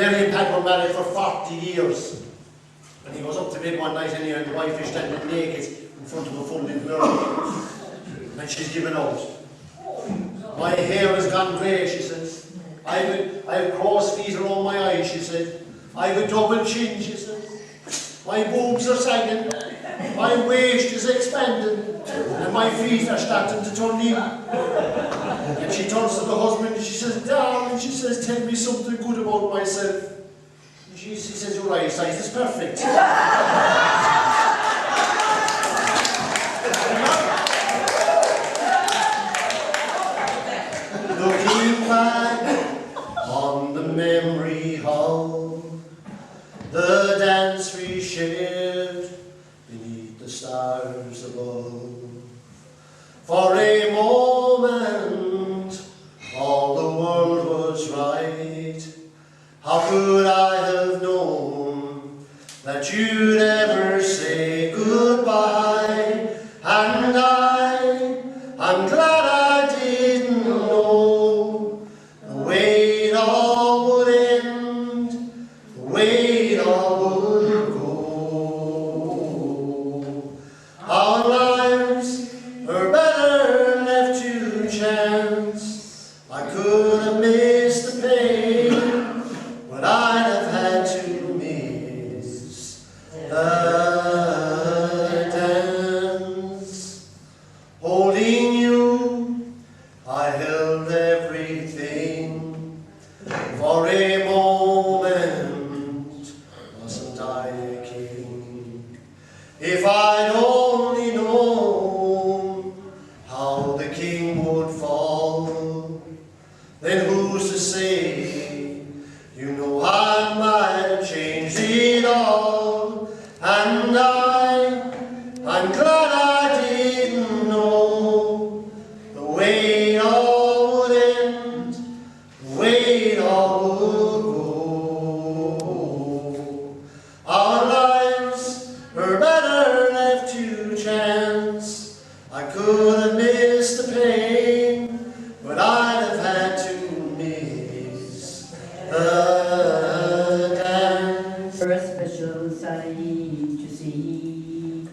Mary and Pat were married for 40 years. And he goes up to bed one night and the wife is standing naked in front of a folding mirror. And she's given out. My hair has gone grey, she says. I have crow's feet around my eyes, she said. I have a double chin, she said. My boobs are sagging. My waist is expanding. And my feet are starting to turn in. And she turns to the husband and she says, darling, she says, tell me something good about myself. And she says, your eyesight is perfect. Looking back on the memory hall, the dance we shared beneath the stars above. For a moment, all the world was right. How could I have known that you'd ever say goodbye? And I'm glad I didn't know the way it all would end, the way it all would go. Our lives are better left to chance. I could have missed the pain, but I'd have had to miss the dance. Holding you, I held everything. For a moment, wasn't I a king? If I'd only known how the king would fall, then who's to say? You know I might have changed it all. And I'm glad I didn't know the way it all would end, the way it all would go. Our lives were better left to chance. I could have missed the pain, but I'd have had to miss the dance. For a special sight to see,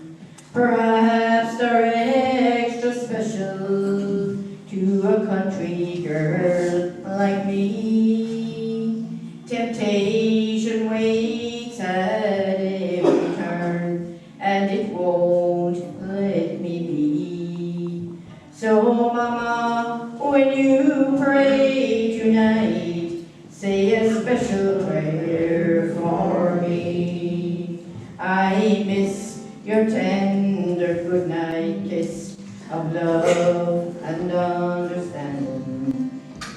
perhaps they're extra special to a country girl like me. Temptation waits at every turn, and it won't let me be. So, Mama, when you pray tonight, say a special prayer for me. I miss your tender goodnight kiss of love and understanding.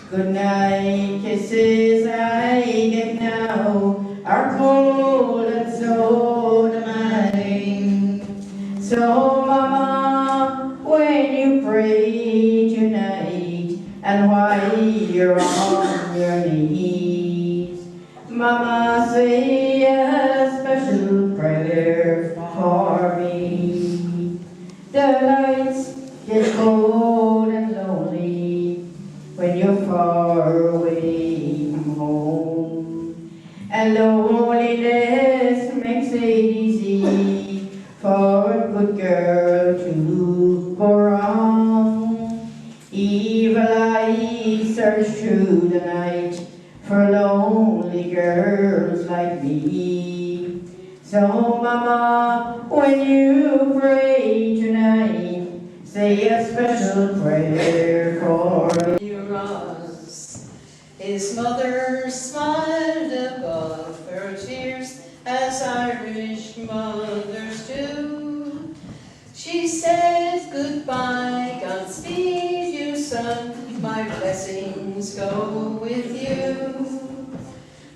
Goodnight kisses I get now are cold and so demanding. So, Mama, when you pray tonight, and while you're on your knees, Mama, say a special prayer for me. The nights get cold and lonely when you're far away from home, and loneliness makes it easy for a good girl to go wrong. Evil eyes search through the night for lonely girls like me. So, Mama, when you pray tonight, say a special prayer for me. His mother smiled above her tears, as Irish mothers do. She said, goodbye, Godspeed you son, my blessings go with you.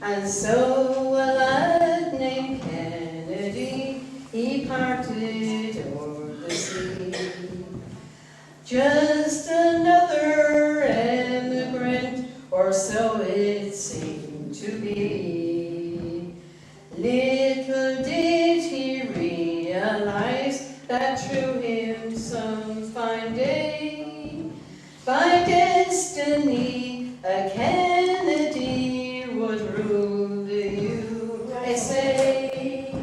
And so a lad named Kennedy, he parted o'er the sea. Just another emigrant, or so it seemed to be. Little did he realize that through him some fine day, by destiny, a Kennedy would rule the USA.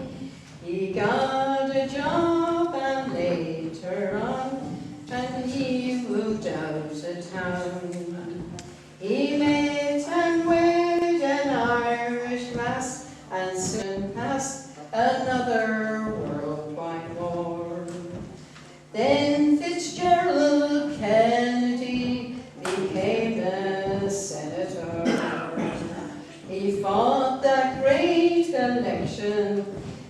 He got a job and later on, and he moved out of town. He met a He fought that great election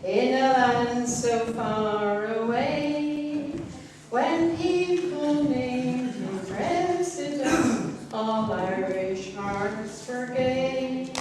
in a land so far away, when people named him president, all Irish hearts were gay.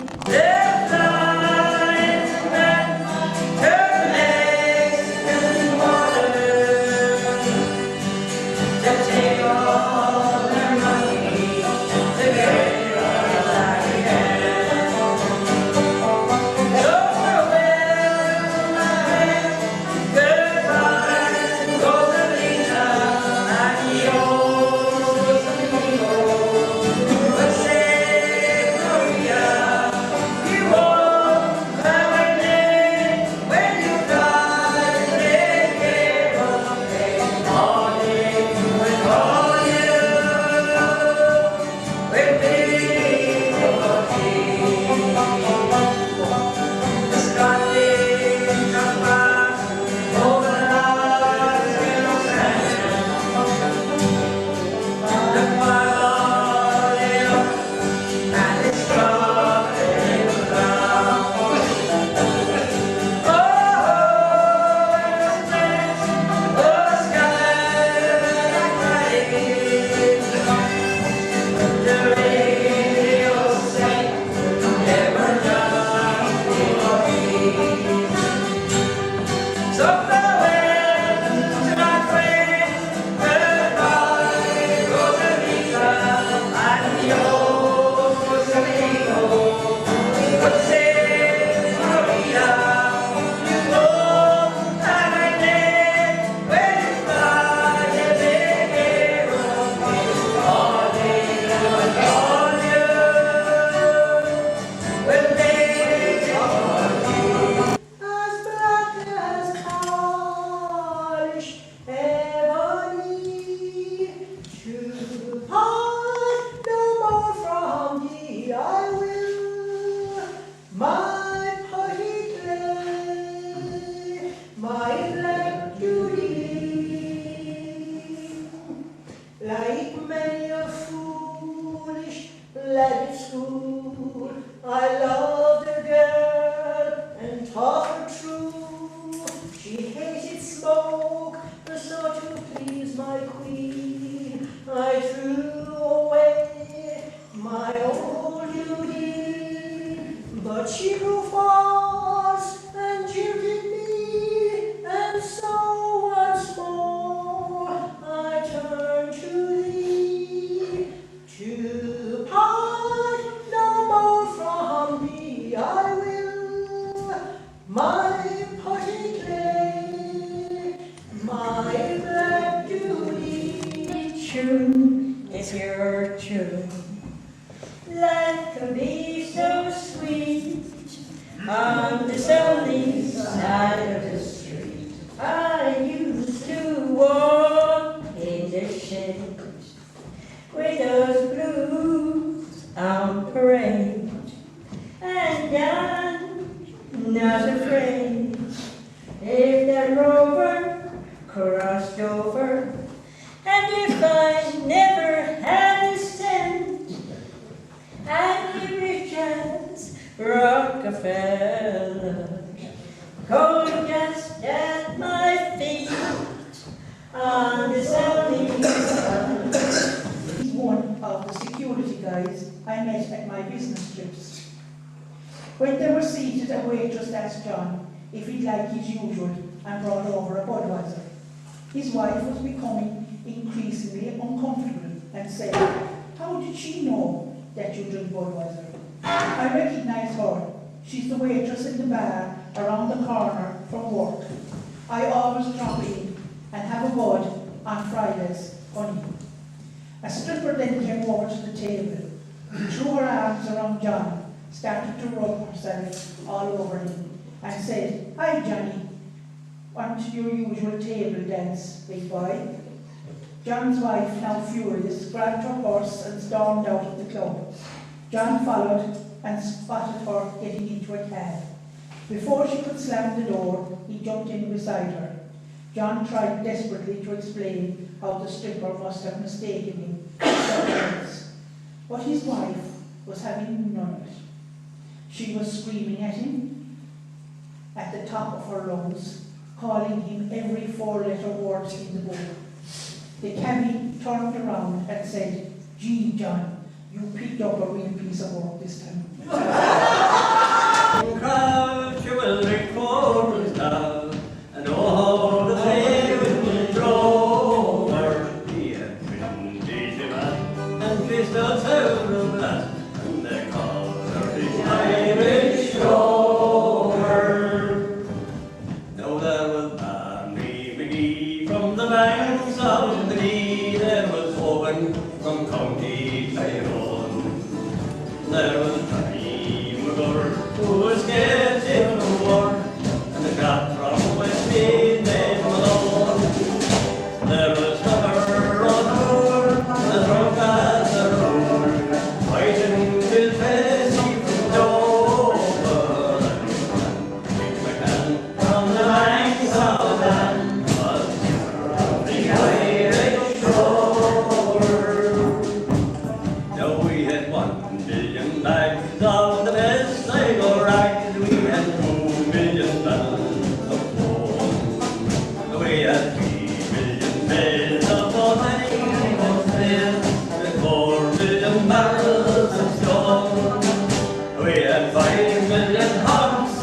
Like many a foolish lad at school, I loved a girl and taught her true. She hated smoke, so to please my queen, I threw away my old duty. But she grew false and jilted me, and so once more I turned to thee. To part no more from thee I will, my putty clay, my black duty. Tune is your tune. Life can be so sweet on the sunny side of the street. I used to walk in the shade with those blues on parade, and I'm not afraid if that rover crossed over, and if I never had a cent, I'd be rich as Rockefeller, cold dust at my feet on the sunny side. He's one of the security guys I met at my business trips. When they were seated, a waitress asked John if he'd like his usual and brought over a Budweiser. His wife was becoming increasingly uncomfortable and said, "How did she know that you drink Budweiser?" "I recognise her. She's the waitress in the bar around the corner from work. I always drop in and have a Bud on Fridays, honey." A stripper then came over to the table, threw her arms around John, started to rub herself all over him, and said, "Hi, Johnny, want your usual table dance, big boy?" John's wife, now furious, grabbed her purse and stormed out of the club. John followed and spotted her getting into a cab. Before she could slam the door, he jumped in beside her. John tried desperately to explain how the stripper must have mistaken him for someone else, but his wife was having none of it. She was screaming at him at the top of her lungs, calling him every four-letter word in the book. The cabby turned around and said, "Gee, John, you picked up a real piece of work this time." Crouch, you will record now, and all the things will draw over. He had written easy man, and kissed us several lads, and they called her his Irish rover. Now there was Annie McGee from the banks of the Dee, there was Owen from County Tyrone, there was Johnny McGurr, who was scared in the war, and the cat from West Mead made Malone. There was Trevor on Moor, and the drunk as a rule, fighting till Bessie from Dover, and Mick McCann from the banks of the Dan was the Irish rover. Now we had 1 million bags of the best Sligo rag, we had 2 million barrels of corn, we had 3 million bales of potatoes, and 4 million barrels of stone, we had 5 million hogs,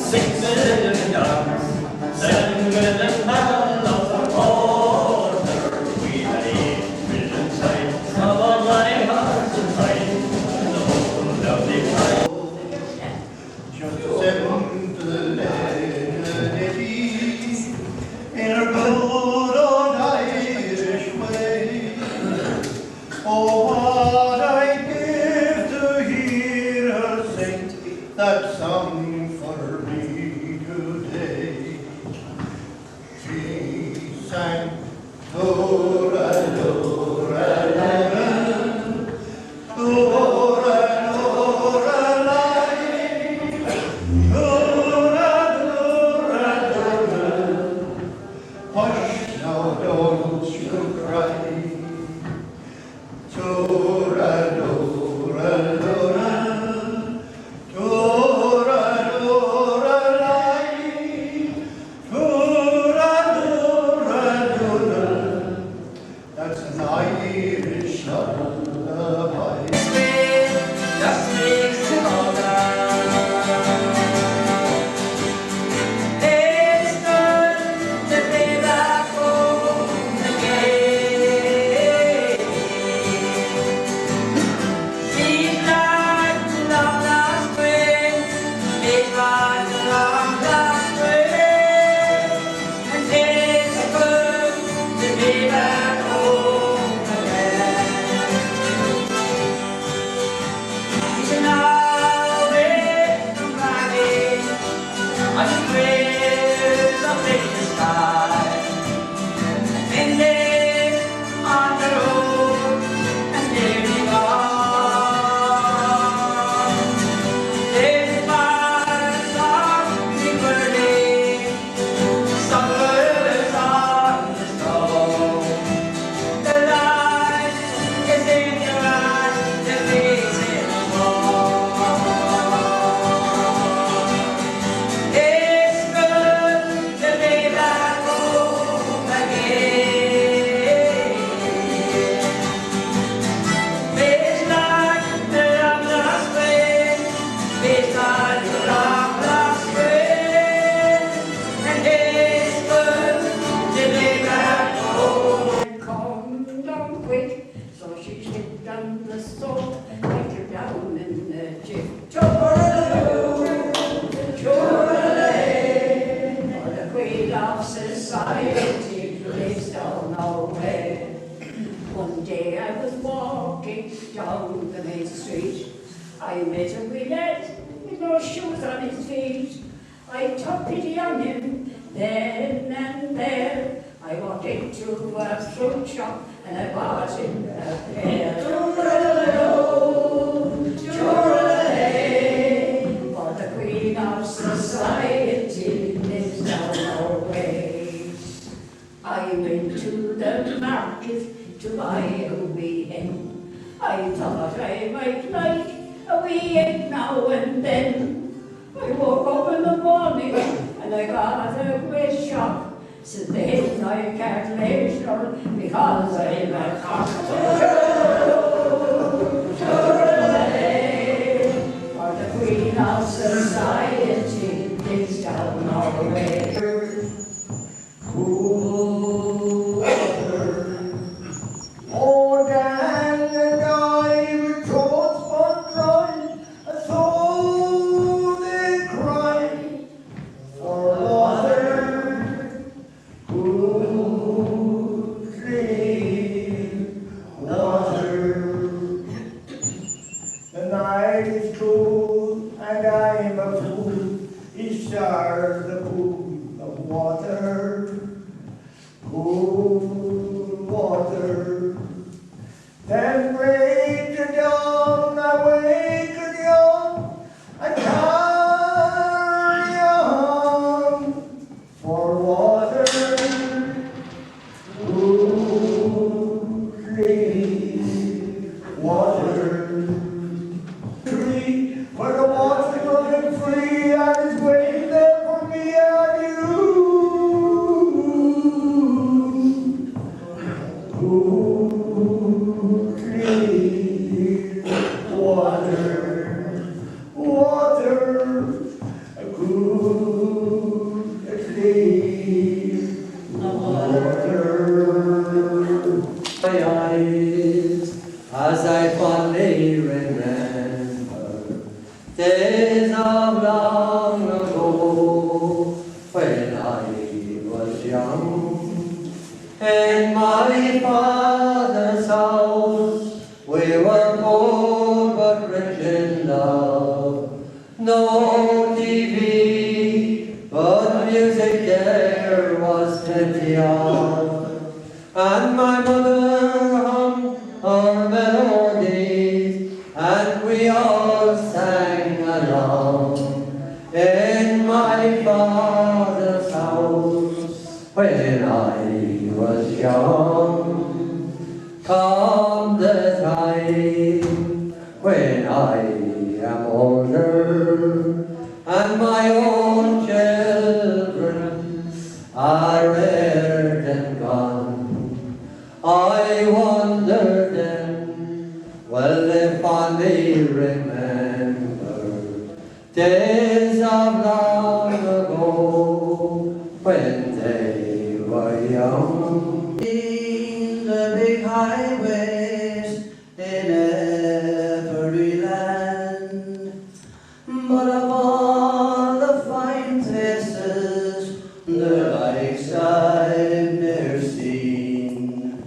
6 million yards, 7 million barrels of water, we had 8 million sides of all my hearts and sides, and the whole of the time. Just send the lady in her good old Irish way. Oh, what I'd give to hear her sing that song for me today. She sang, "Dora, Dora, Dora, Dora, Dora, Dora, Dora, hush now, don't you cry. Dora, Dora, Dora, Dora, Dora, Dora, Dora, that's an Irish lullaby. Just makes it all It's good to be back home again. These nights long last spring, these nights long last spring, and it's good to be back home again. It's an hour from riding on the squares up in the sky, and then on the road and nearly gone. There's fires softly burning, summers on the stone. The light is in your eyes, the face in the wall. It's good to be back home again. It's like the long last spring, it's like the long last spring, and it's good to be back home. Come down quick, so she slipped down the stove and went her down in the chip. Choraloo, choralay, for the queen of society lives down our way. One day I was walking down the main street. I met a wee lad with no shoes on his feet. I took pity on him then and there. I walked into a fruit shop and I bought him a pear. Choraloo, choralay, for the queen of society lives down our way. I went to the market to buy a wee hen. I thought I might like a wee egg now and then. I woke up in the morning and I got a great shock. So then I can't lay sure because I'm a cocktail. For the Queen of Society lives down Norway. Oh, Dan and I with throats but dry, so they cry for water, good, clean water. The night is cool and I'm a fool, each star the pool of water, cool water. Then break the dawn, I wake the dawn, I carry on for water, good, clean water. Tree, where the water's running free and it's waiting there for me and you. Good, clean water, water, good, clean water. My eyes as I fondly remember days of long ago when I was young. In my father's house we were poor but rich in love. No TV, but music there was plenty of. And my mother hummed our melodies, and we all sang along. In my father's house when I was young. Come the time when I am older, and my own children are reared and gone. I wonder then, will they fondly remember days of long ago when they were young? In the big highways in every land, but of all the fine places, the likes I've never seen,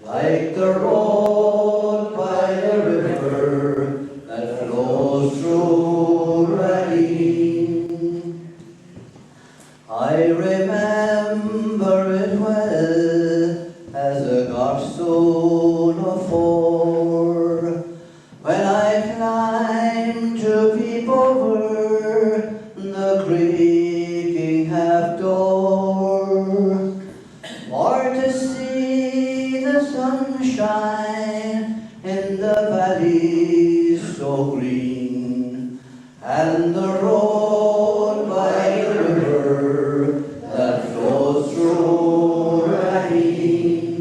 like the road by the river that flows through Rageen. I remember it well as a gobstone afore, when I climbed to peep over the creaking half door, or to see the sunshine in the valleys so green, and the road by the river that flows through Raheen.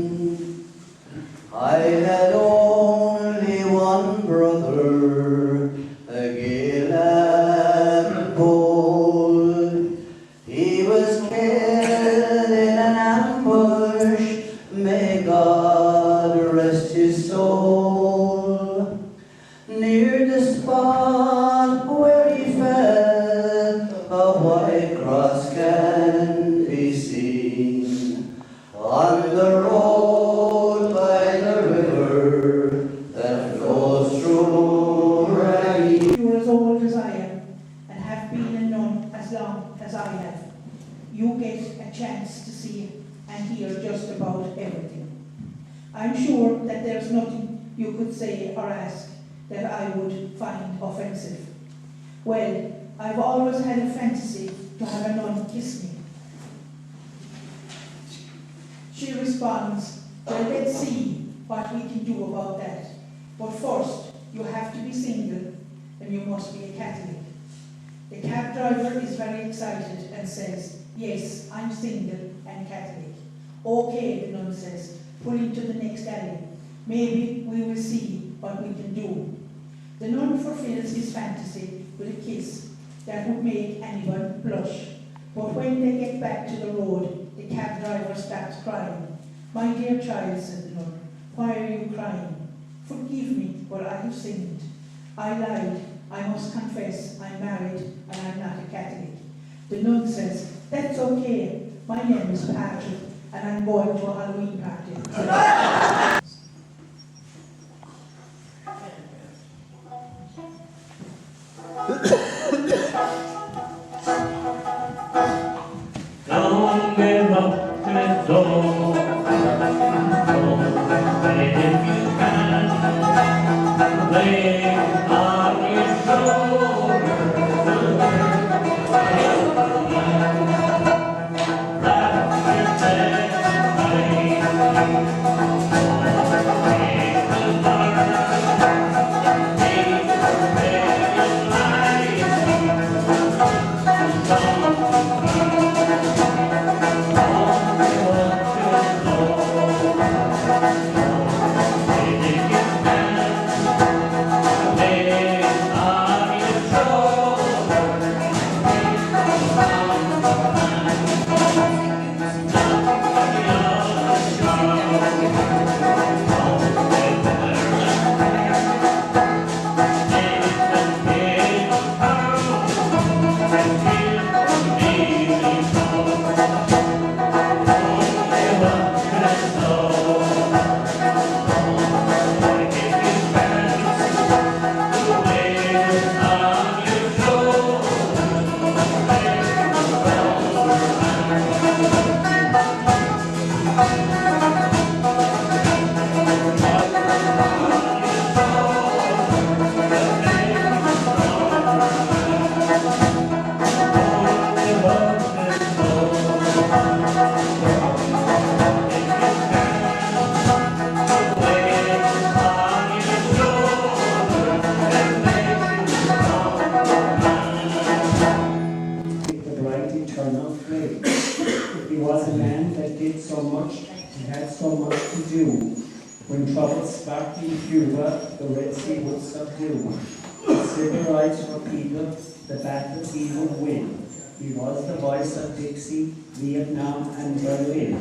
I had only one brother, a gay lamb bold. He was killed in an ambush, may God rest his soul. Near the spot where he fell, a white cross can be seen on the road by the river that flows through Rageen. You're as old as I am and have been a nun as long as I have. You get a chance to see and hear just about everything. I'm sure that there's nothing you could say or ask that I would find offensive. Well, I've always had a fantasy to have a nun kiss me. She responds, well, let's see what we can do about that. But first, you have to be single and you must be a Catholic. The cab driver is very excited and says, yes, I'm single and Catholic. Okay, the nun says, pull into the next alley. Maybe we will see what we can do. The nun fulfills his fantasy with a kiss that would make anyone blush. But when they get back to the road, the cab driver starts crying. My dear child, said the nun, why are you crying? Forgive me, but I have sinned. I lied. I must confess I'm married and I'm not a Catholic. The nun says, that's okay. My name is Patrick and I'm going to a Halloween party. Don't give up the door. Don't wait if you can. Lay on your shoulder. Wrap your head tight. Take the dark. Take the red light. He was a man that did so much, he had so much to do. When trouble sparked in Cuba, the Red Sea would subdue. Civil rights for people, the battles he would win. He was the voice of Dixie, Vietnam, and Berlin.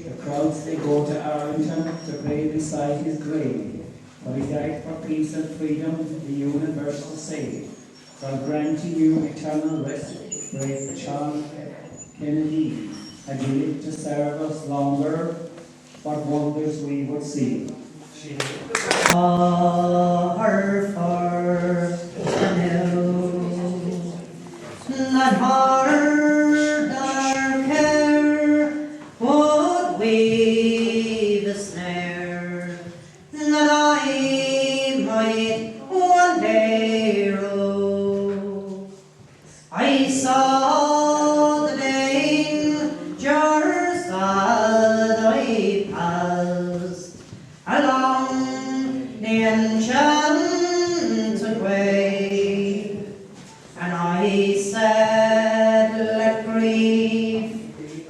The crowds, they go to Arlington to pray beside his grave. But he died for peace and freedom, the universal save. So granting you eternal rest, brave John Kennedy, and you live to serve us longer, what wonders we would see. Our first canoe, not hard our care would weave a snare, that I might one day row. I saw the dangers that I passed along the enchanted way, and I said, let grief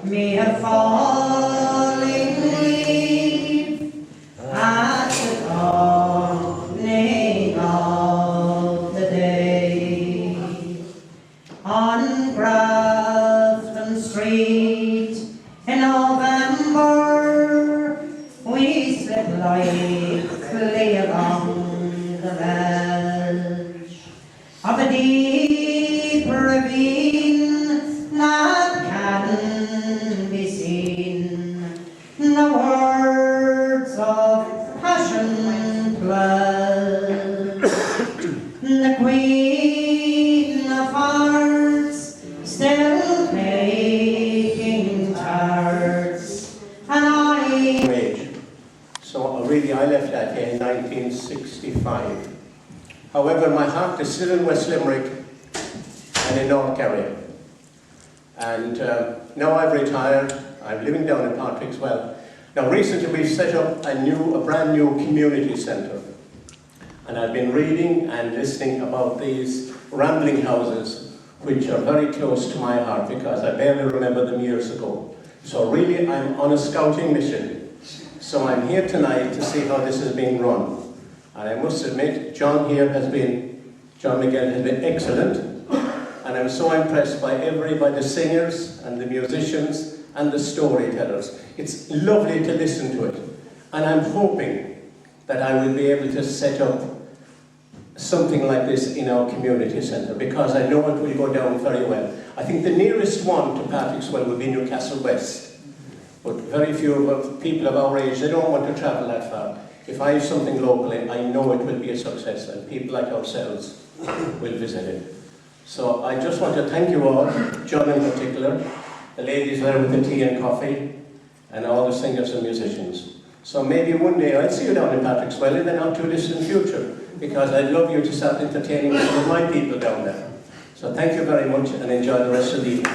me a falling leaf at the dawning of the day. On Grafton Street in November, we slipped lightly along the ledge of a deep ravine that can be seen. The words of passion pledge. The Queen of Hearts still making tarts, and I... Age. So really I left that here in 1965. However, my heart is still in West Limerick and in North Kerry. And now I've retired, I'm living down in Patrickswell. Now recently we've set up a brand new community centre. And I've been reading and listening about these rambling houses, which are very close to my heart because I barely remember them years ago. So really, I'm on a scouting mission. So I'm here tonight to see how this is being run. And I must admit, John Miguel has been excellent. And I'm so impressed by the singers and the musicians and the storytellers. It's lovely to listen to it. And I'm hoping that I will be able to set up something like this in our community centre, because I know it will go down very well. I think the nearest one to Patrickswell will be Newcastle West. But very few people of our age, they don't want to travel that far. If I have something locally, I know it will be a success, and people like ourselves will visit it. So I just want to thank you all, John in particular, the ladies there with the tea and coffee, and all the singers and musicians. So maybe one day I'll see you down in Patrickswell in the not too distant future, because I'd love you to start entertaining some of my people down there. So thank you very much, and enjoy the rest of the evening.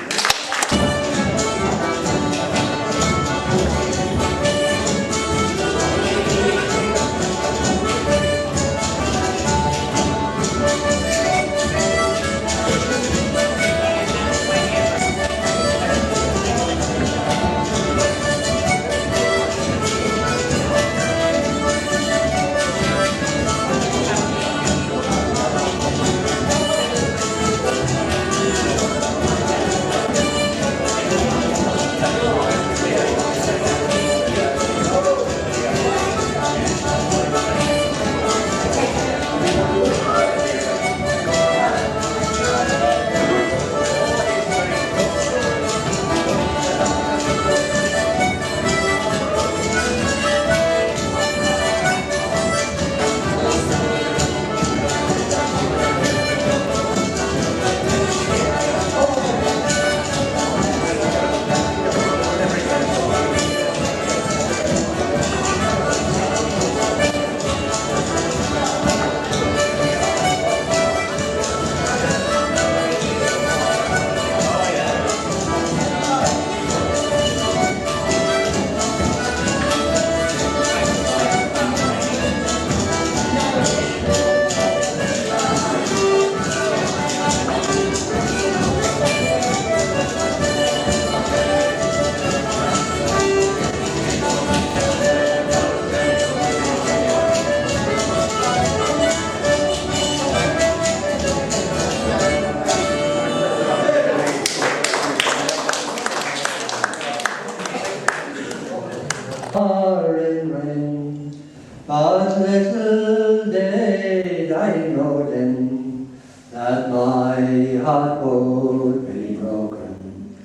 But little did I know then that my heart would be broken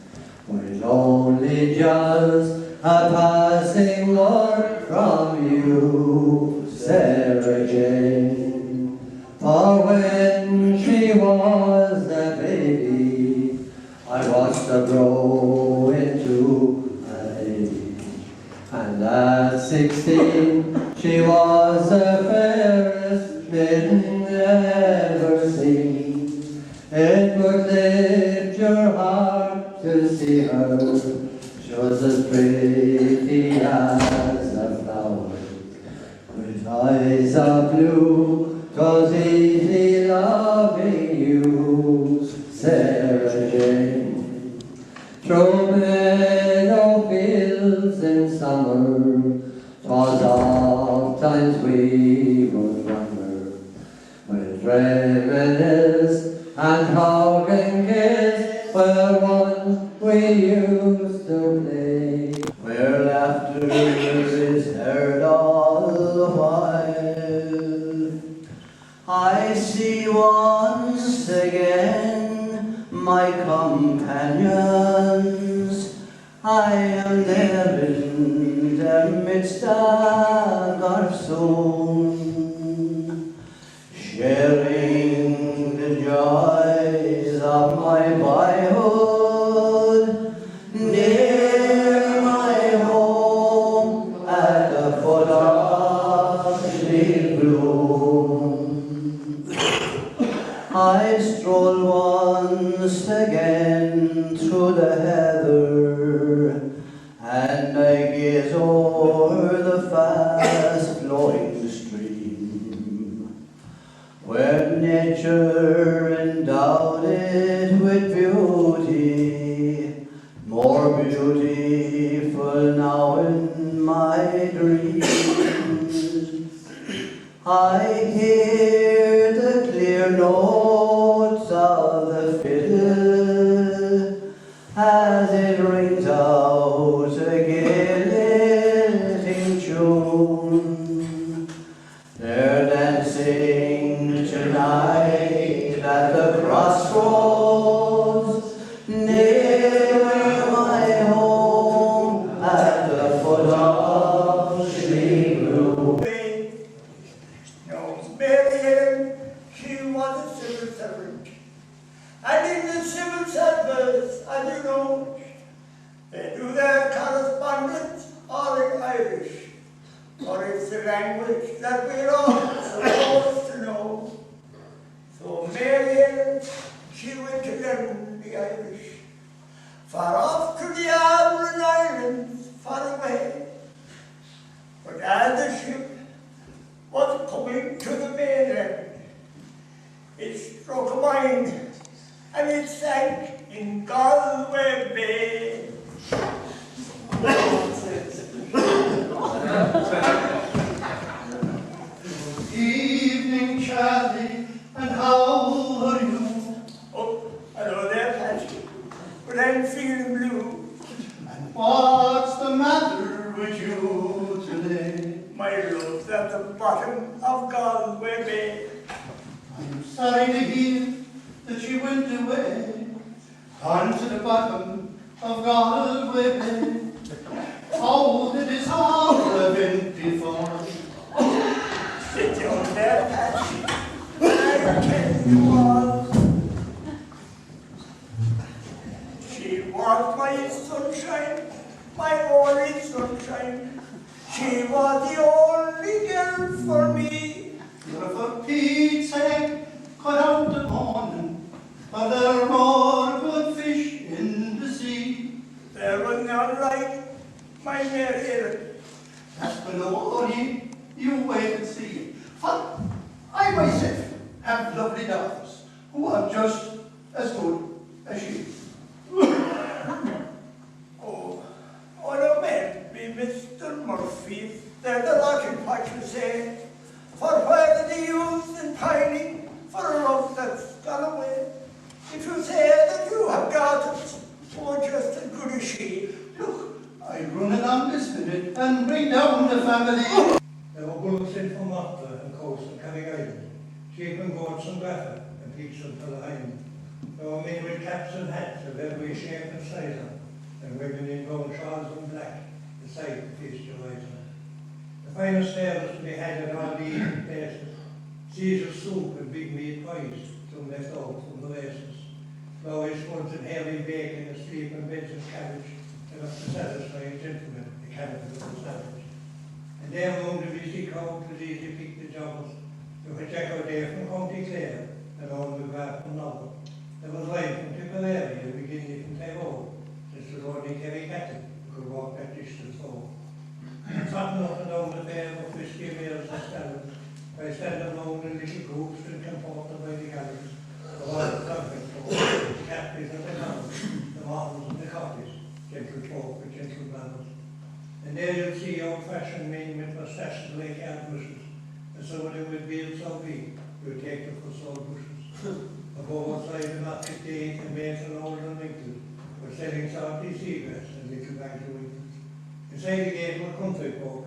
with only just a passing word from you, Sarah Jane. For when she was a baby, I watched her grow into a lady, and at 16 she was the fairest maiden ever seen. It would lift your heart to see her. She was as pretty as a flower, with eyes of blue. 'Twas easy loving you, Sarah Jane. Through meadow fields in summer, 'twas oft times we would wander, with reminisce and hug and kiss, where once we used to play, where laughter is heard all the while. I see once again my companions. I am there in their midst a garçon, sharing the joys of my boyhood, near my home at the foot of the bloom. I stroll once again through the heather, and I gaze o'er the fast flowing stream. nature endowed it with beauty, more beautiful now in my dreams. I hear the clear notes of the fiddle as it rings out a gay lilting tune. They're dancing tonight at the crossroads near my home at the foot of Sligo. No, Mary, she was a civil servant. And in the civil service, as you know, they do their correspondence all in Irish, for it's the language that we're all supposed to know. So Mary, she went to learn the Irish, far off to the Aran Islands, far away. But as the ship was coming to the mainland, it struck a mine and it sank in Galway Bay. Evening, Charlie, and how are you? Oh, hello there, Patty. But I'm feeling blue. And what's the matter with you today? My love's at the bottom of Galway Bay. I'm sorry to hear that you went away onto the bottom of Galway Bay. Oh, that is all I've been before. Sit down there, Patty. I tell you all. She was my sunshine, my only sunshine. She was the only girl for me. But for Pete's sake, cut out the morning, for there are more good fish in the sea. There was none like my Mary. That's below you wait and see. For I myself have lovely daughters who are just as good as you. Oh, no, man, be Mr. Murphy. There's a lot in what you say. For where are the use in pining for a love that's gone away? If you say that you have daughters who are just as good as she, look, I run along this minute and bring down the family. There were bullocks in from Martha and coast and Kerry Island, sheep and goats and graffer and pigs and for the hind. There were men with caps and hats of every shape and size on, and women in brown shawls and black, the sight to feast your eyes on. The finest fare was to be had at all the evening places. Caesar soup and big meat pies, some left out from the races. Flowery spuds and hairy bacon and sleep and beds and cabbage, enough to satisfy a gentleman, the cannibal of the savage. And there roamed the busy crowd was easy to pick the jobbers. There was Jack O'Day from County Clare, and on the Graf from Novel. There was Ryan from Tipperary and McGinley from Tyrone. This was only Kerry cattle who could walk that distance home. Trotting up and down the fair were frisky mares and stallions, by standing round in little groups and comforted by the galleries. The wild convent folk, the captives and the cows, the martins and the cotties, gentle folk with gentle manners. And there you'll see old-fashioned men with moustaches like yard bushes, and some of them with beards so big, you'll take them for sore bushes. Above outside the market gate, the maids and old and wrinkled were selling salty seagrass and little bags of winkles. Inside the gate were country folk,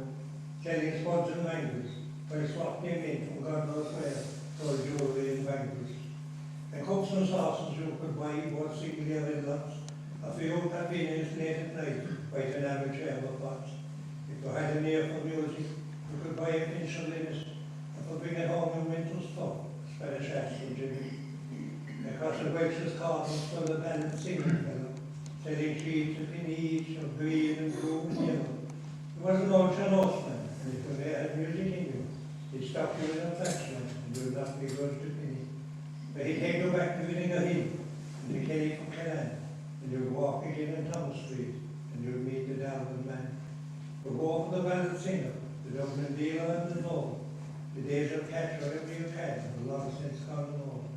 selling spuds and mangles, while swap came in from God knows where, told jewelry and bangles. And cups and saucers you could buy, both single and lots, a few convenience late at night, quite an amateur pots. If you had an ear for music, you could buy a pinch of Linus, and for bringing home in winter's stuff, Spanish ash from Jimmy. Across the Welsh's cardinals for the band singing fellow, selling sheets of penny each of green and blue and yellow. There was an old Norseman, and if you had music in you, he'd stop you in a fraction, and you would not be good to penny. But he'd take you back to Winning a Hill, and the Kerry from Callan, and you'd walk again in Thomas Street, and you'd meet the Dalvin man. You'd go for the ballad singer, the Dublin dealer and the Knoll. The days of catch or every you can have long since gone on.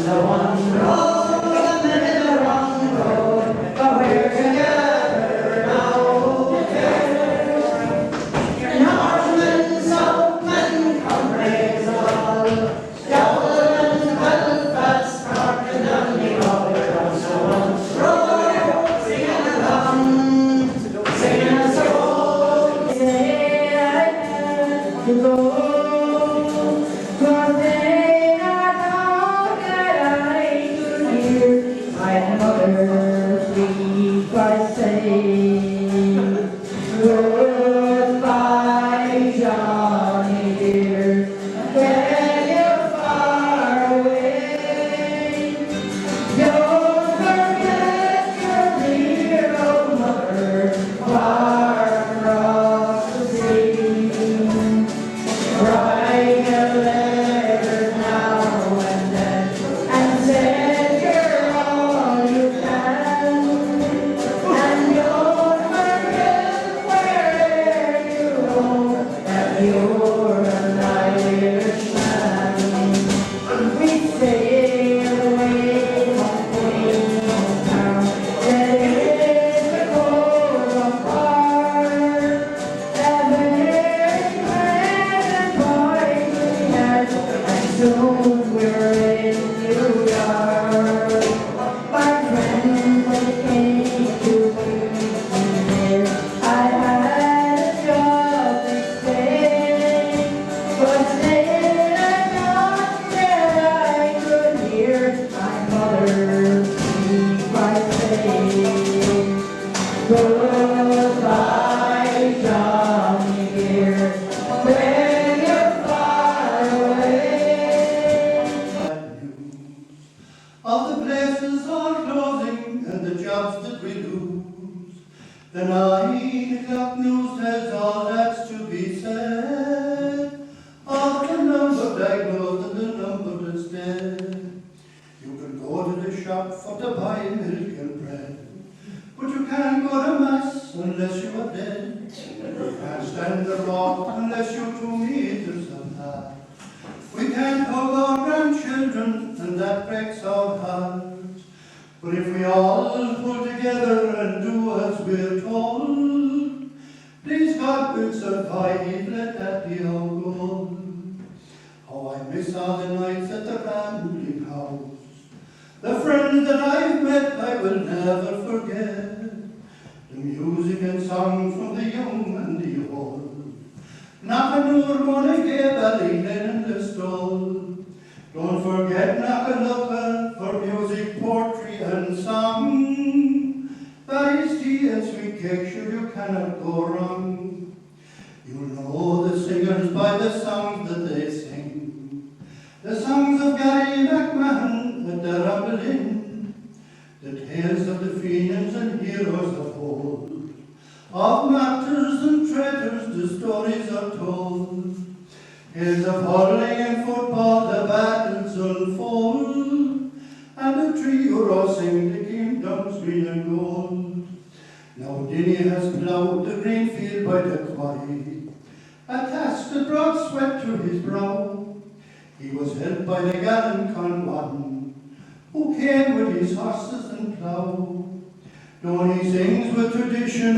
the one road, the men the wrong road, but we're together now. Northmen, Southmen, comrades all, Dublin, Belfast, Cork and Dundee, all across the one road, singing along, singing a song. Say I had to go, 'cause they not thought that I could hear my mother speak by saying, goodbye, Johnny dear, when you're far away. Don't forget your dear old mother, far across the sea. Write a letter now and then, and send her all you can. And don't forget wherever you go, that you're an Irishman. We sail away from Queenstown, then the cold of war. A very pleasant voyage we had, and soon we're in New York. My friends, they came to meet me there. I had a job to stay, but still I thought that I could hear my mother speak by saying, goodbye, Johnny dear, when you're far away. Of the places all closing and the jobs that we lose. The 9 o'clock news has all that's to be said. Of the number diagnosed and the number that's dead. You can go to the shop for to buy milk and bread, but you can't go to mass unless you are dead. You can't stand the rock unless you 2 meters apart. We can't hug our grandchildren, and that breaks our hearts. But if we all pull together and do as we're told, please God we'll survive, let that be our goal. Oh, I miss all the nights at the family house. The friends that I've met I will never forget. The music and songs from the young and the old. Knockanure, Moyvane, Glin and Listowel. Don't forget Knockanure for music, poetry and song. Berries, tea and sweet cake, sure you cannot go wrong. You'll know the singers by the songs that they sing. The songs of Kerry and Tarbert, the tales of the Phoenix and heroes of old. Of martyrs and traitors the stories are told. Tales of hurling and football the battles unfold, and the trio sing the kingdoms green and gold. Now Dinny has ploughed the green field by the quarry, a task that brought sweat to his brow. He was helped by the gallant Conwan, who came with his horses and plough. Donny sings with tradition